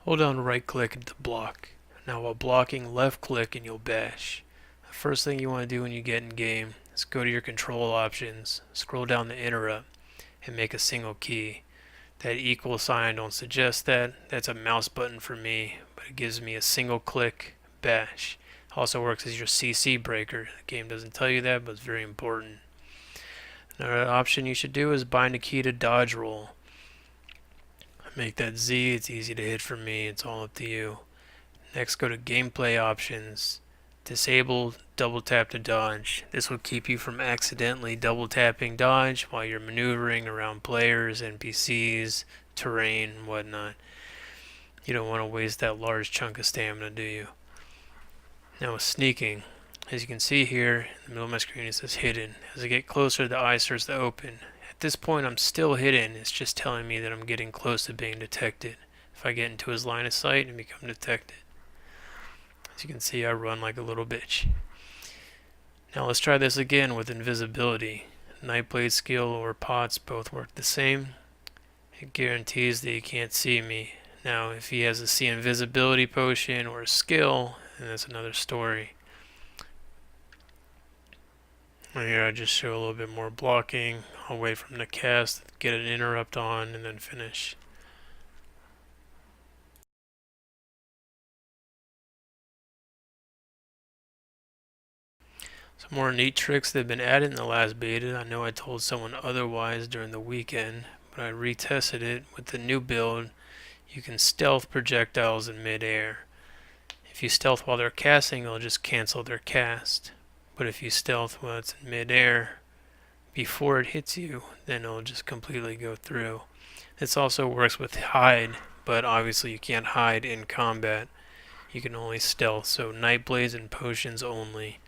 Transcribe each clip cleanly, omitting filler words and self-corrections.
Hold down right click to block. Now while blocking, left click and you'll bash. The first thing you want to do when you get in game is go to your control options, scroll down to interrupt, and make a single key. That equal sign don't suggest that. That's a mouse button for me, but it gives me a single click bash. Also works as your CC breaker. The game doesn't tell you that, but it's very important. Another option you should do is bind a key to dodge roll. Make that Z, it's easy to hit for me, it's all up to you. Next, go to gameplay options. Disable double tap to dodge. This will keep you from accidentally double tapping dodge while you're maneuvering around players, NPCs, terrain, and whatnot. You don't want to waste that large chunk of stamina, do you? Now with sneaking, as you can see here in the middle of my screen it says hidden. As I get closer, the eye starts to open. At this point I'm still hidden, it's just telling me that I'm getting close to being detected. If I get into his line of sight and become detected. As you can see, I run like a little bitch. Now let's try this again with invisibility. Nightblade skill or pots both work the same. It guarantees that he can't see me. Now if he has a see invisibility potion or a skill, then that's another story. Here I just show a little bit more blocking. I'll wait for him to cast, get an interrupt on, and then finish. Some more neat tricks that have been added in the last beta. I know I told someone otherwise during the weekend, but I retested it with the new build. You can stealth projectiles in midair. If you stealth while they're casting, they'll just cancel their cast. But if you stealth while it's in midair before it hits you, then it'll just completely go through. This also works with hide, but obviously you can't hide in combat. You can only stealth, so Nightblades and potions only.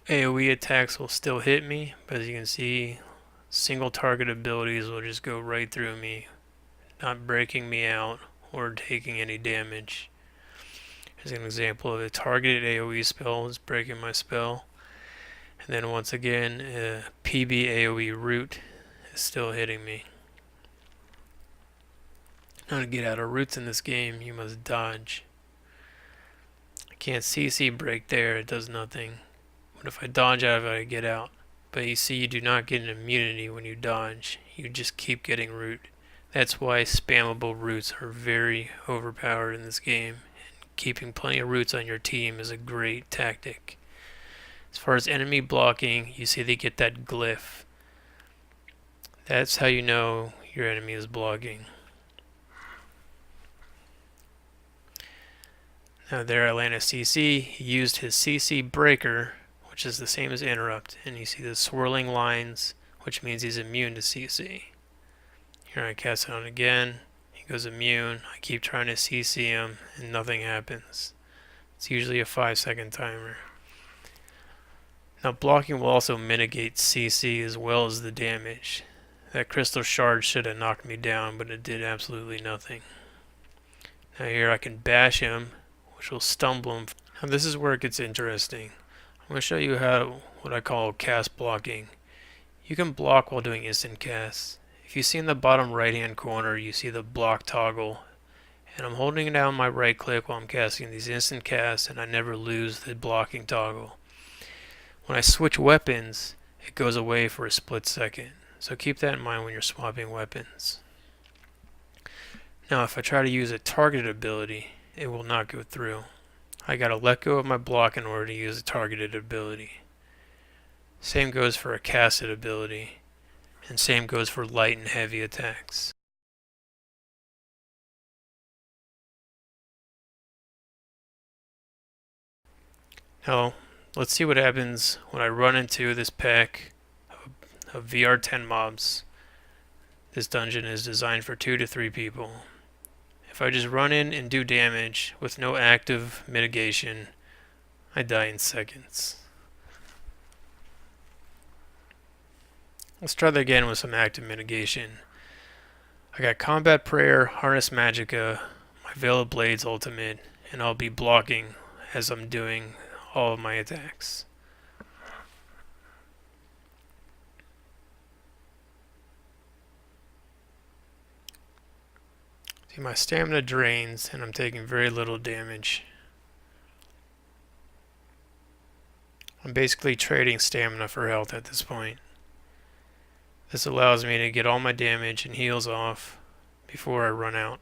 AoE attacks will still hit me, but as you can see, single target abilities will just go right through me, not breaking me out or taking any damage. Here's an example of a targeted AoE spell is breaking my spell. And then once again, PB AoE root is still hitting me. Now to get out of roots in this game, you must dodge. I can't CC break there, it does nothing. But if I dodge out of it, I get out. But you see, you do not get an immunity when you dodge. You just keep getting root. That's why spammable roots are very overpowered in this game. And keeping plenty of roots on your team is a great tactic. As far as enemy blocking, you see they get that glyph. That's how you know your enemy is blocking. Now there I land a CC. He used his CC breaker, which is the same as interrupt, and you see the swirling lines, which means he's immune to CC. Here I cast it on again, he goes immune, I keep trying to CC him, and nothing happens. It's usually a 5-second timer. Now blocking will also mitigate CC as well as the damage. That crystal shard should have knocked me down, but it did absolutely nothing. Now here I can bash him, which will stumble him. Now this is where it gets interesting. I'm going to show you how what I call cast blocking. You can block while doing instant casts. If you see in the bottom right hand corner, you see the block toggle. And I'm holding down my right click while I'm casting these instant casts, and I never lose the blocking toggle. When I switch weapons, it goes away for a split second. So keep that in mind when you're swapping weapons. Now if I try to use a targeted ability, it will not go through. I gotta let go of my block in order to use a targeted ability. Same goes for a casted ability, and same goes for light and heavy attacks. Now, let's see what happens when I run into this pack of VR10 mobs. This dungeon is designed for 2 to 3 people. If I just run in and do damage with no active mitigation, I die in seconds. Let's try that again with some active mitigation. I got Combat Prayer, Harness Magica, my Veil of Blades ultimate, and I'll be blocking as I'm doing all of my attacks. See, my stamina drains and I'm taking very little damage. I'm basically trading stamina for health at this point. This allows me to get all my damage and heals off before I run out.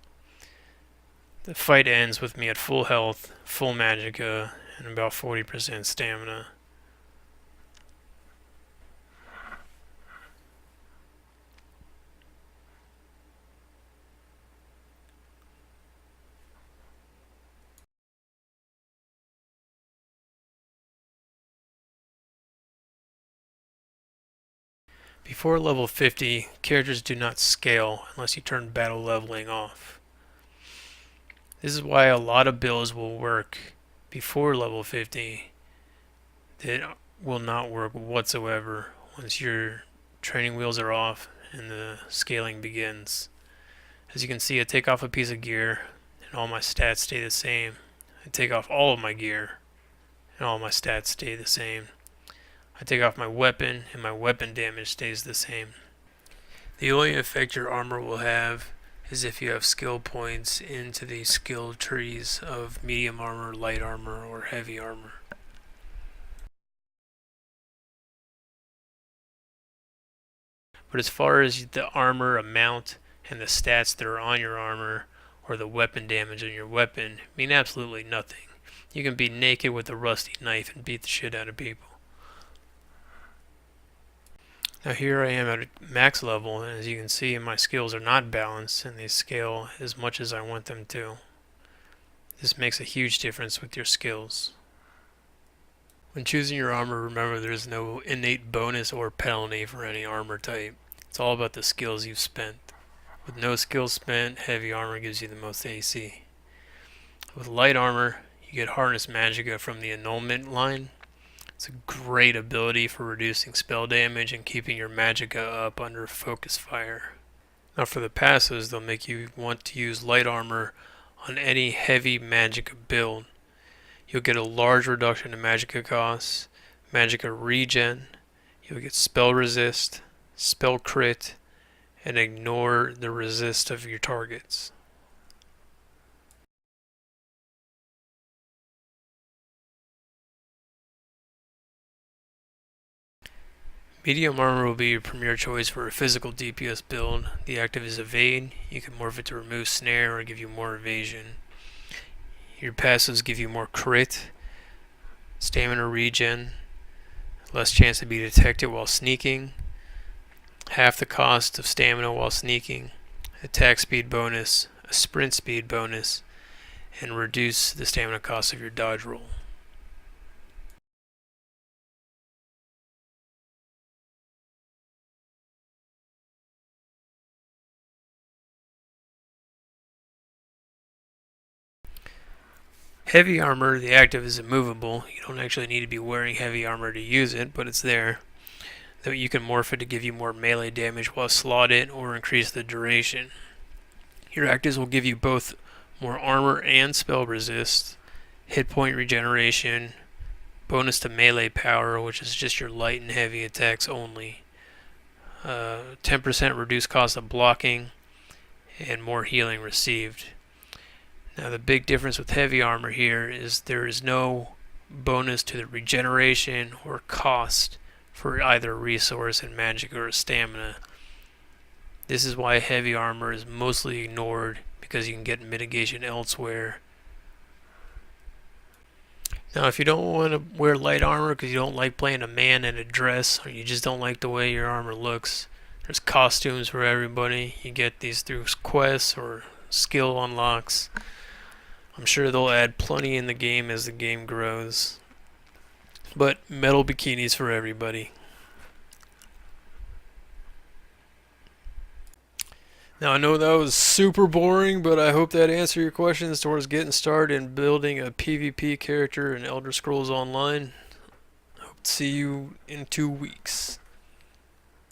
The fight ends with me at full health, full magicka, and about 40% stamina. Before level 50, characters do not scale unless you turn battle leveling off. This is why a lot of builds will work before level 50 that will not work whatsoever once your training wheels are off and the scaling begins. As you can see, I take off a piece of gear and all my stats stay the same. I take off all of my gear and all my stats stay the same. I take off my weapon and my weapon damage stays the same. The only effect your armor will have is if you have skill points into the skill trees of medium armor, light armor, or heavy armor. But as far as the armor amount and the stats that are on your armor or the weapon damage on your weapon mean absolutely nothing. You can be naked with a rusty knife and beat the shit out of people. Now here I am at max level, and as you can see, my skills are not balanced and they scale as much as I want them to. This makes a huge difference with your skills. When choosing your armor, remember there's no innate bonus or penalty for any armor type. It's all about the skills you've spent. With no skills spent, heavy armor gives you the most AC. With light armor, you get harness magicka from the annulment line. It's a great ability for reducing spell damage and keeping your magicka up under focus fire. Now for the passives, they'll make you want to use light armor on any heavy magicka build. You'll get a large reduction in magicka costs, magicka regen, you'll get spell resist, spell crit, and ignore the resist of your targets. Medium armor will be your premier choice for a physical DPS build. The active is evade. You can morph it to remove snare or give you more evasion. Your passives give you more crit, stamina regen, less chance to be detected while sneaking, half the cost of stamina while sneaking, attack speed bonus, a sprint speed bonus, and reduce the stamina cost of your dodge roll. Heavy armor, the active is immovable. You don't actually need to be wearing heavy armor to use it, but it's there. Though you can morph it to give you more melee damage while slotted or increase the duration. Your actives will give you both more armor and spell resist, hit point regeneration, bonus to melee power, which is just your light and heavy attacks only, 10% reduced cost of blocking, and more healing received. Now the big difference with heavy armor here is there is no bonus to the regeneration or cost for either resource and magic or stamina. This is why heavy armor is mostly ignored, because you can get mitigation elsewhere. Now if you don't want to wear light armor because you don't like playing a man in a dress, or you just don't like the way your armor looks, there's costumes for everybody. You get these through quests or skill unlocks. I'm sure they'll add plenty in the game as the game grows. But metal bikinis for everybody. Now I know that was super boring, but I hope that answered your questions towards getting started in building a PvP character in Elder Scrolls Online. Hope to see you in 2 weeks.